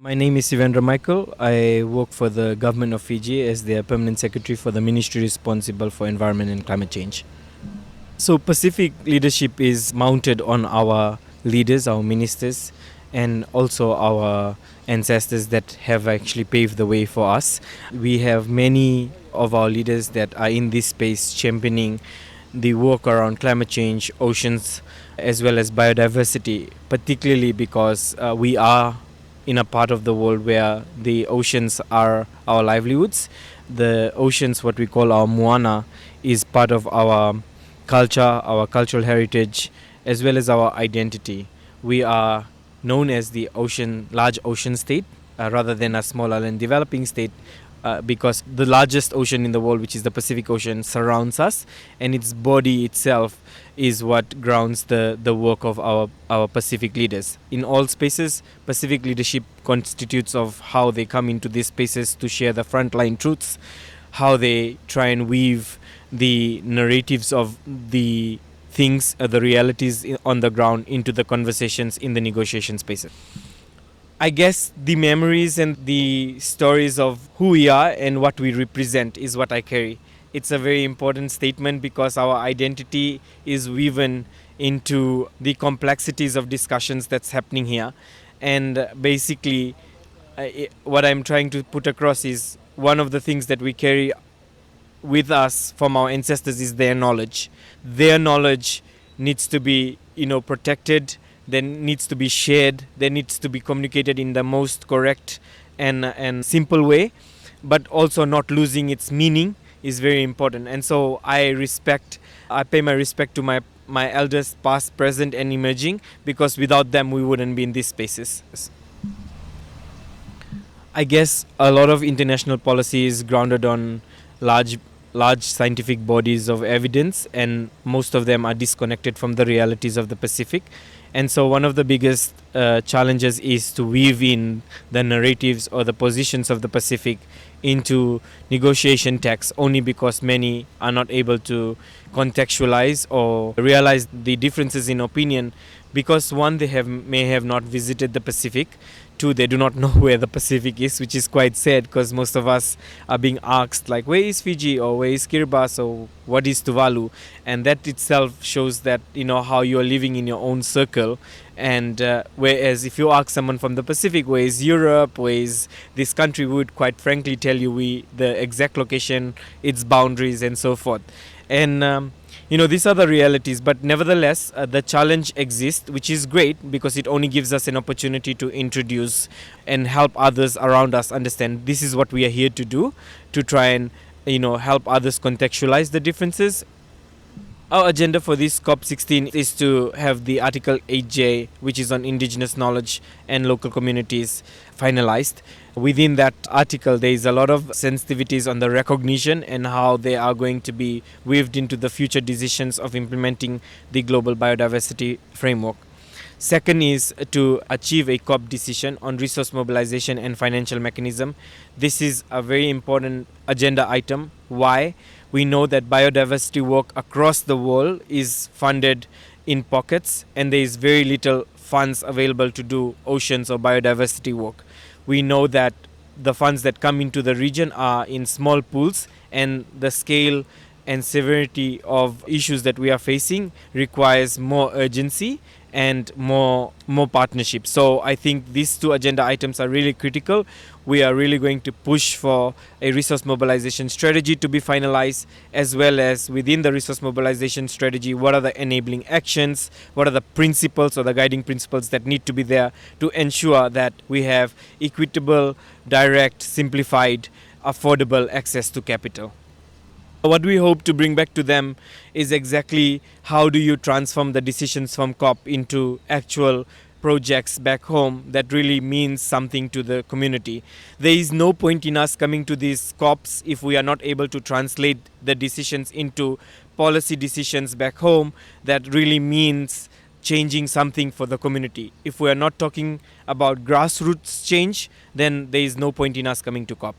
My name is Sivendra Michael. I work for the government of Fiji as their permanent secretary for the ministry responsible for environment and climate change. So Pacific leadership is mounted on our leaders, our ministers, and also our ancestors that have actually paved the way for us. We have many of our leaders that are in this space championing the work around climate change, oceans, as well as biodiversity, particularly because we are in a part of the world where the oceans are our livelihoods. The oceans, what we call our moana, is part of our culture, our cultural heritage, as well as our identity. We are known as the large ocean state, rather than a small island developing state, because the largest ocean in the world, which is the Pacific Ocean, surrounds us, and its body itself is what grounds the work of our Pacific leaders. In all spaces, Pacific leadership constitutes of how they come into these spaces to share the frontline truths, how they try and weave the narratives of the things, the realities on the ground into the conversations in the negotiation spaces. I guess the memories and the stories of who we are and what we represent is what I carry. It's a very important statement because our identity is woven into the complexities of discussions that's happening here. And basically, what I'm trying to put across is one of the things that we carry with us from our ancestors is their knowledge. Their knowledge needs to be, protected, then needs to be shared, then needs to be communicated in the most correct and simple way, but also not losing its meaning is very important. And so I pay my respect to my elders, past, present, and emerging, because without them we wouldn't be in these spaces. I guess a lot of international policy is grounded on large scientific bodies of evidence, and most of them are disconnected from the realities of the Pacific. And so one of the biggest challenges is to weave in the narratives or the positions of the Pacific into negotiation texts, only because many are not able to contextualize or realize the differences in opinion, because one, they may have not visited the Pacific. Two, they do not know where the Pacific is, which is quite sad, because most of us are being asked, like, where is Fiji, or where is Kiribati, or what is Tuvalu? And that itself shows that, how you are living in your own circle. And whereas if you ask someone from the Pacific, where is Europe, where is this country, we would quite frankly tell you the exact location, its boundaries, and so forth. And these are the realities, but nevertheless, the challenge exists, which is great because it only gives us an opportunity to introduce and help others around us understand this is what we are here to do, to try and help others contextualize the differences. Our agenda for this COP16 is to have the Article 8J, which is on indigenous knowledge and local communities, finalized. Within that article, there is a lot of sensitivities on the recognition and how they are going to be weaved into the future decisions of implementing the global biodiversity framework. Second is to achieve a COP decision on resource mobilization and financial mechanism. This is a very important agenda item. Why? We know that biodiversity work across the world is funded in pockets, and there is very little funds available to do oceans or biodiversity work. We know that the funds that come into the region are in small pools, and the scale and severity of issues that we are facing requires more urgency and more partnership. So I think these two agenda items are really critical. We are really going to push for a resource mobilization strategy to be finalized, as well as within the resource mobilization strategy, what are the enabling actions, what are the principles or the guiding principles that need to be there to ensure that we have equitable, direct, simplified, affordable access to capital. What we hope to bring back to them is exactly how do you transform the decisions from COP into actual projects back home that really means something to the community. There is no point in us coming to these COPs if we are not able to translate the decisions into policy decisions back home that really means changing something for the community. If we are not talking about grassroots change, then there is no point in us coming to COP.